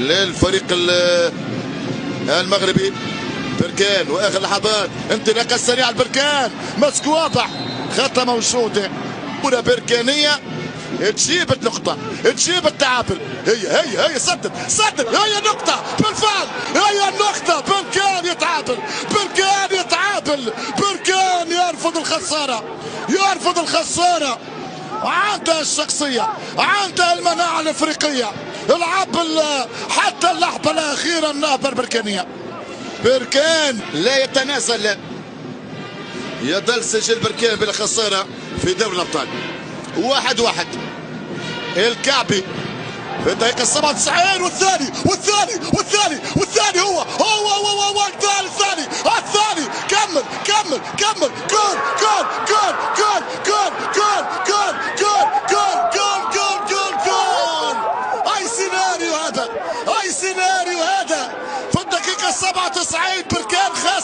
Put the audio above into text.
للفريق المغربي بركان واخر لحظات انطلاقه سريعه البركان مسك واضح خطه موجوده كره بركانيه تجيب النقطه تجيب التعادل هي سدد هي نقطه بالفعل هي النقطه بركان يتعادل بركان يرفض الخساره عنده الشخصيه عنده المناعه الافريقيه العب حتى اللحظه الاخيره النهضه البركانيه بركان لا يتنازل يظل سجل بركان بلا خساره في دوري الابطال 1-1 الكعبي في الدقيقة 97 والثاني هو الثاني كمل جول اي سيناريو هذا في الدقيقة 97 بركان خاسر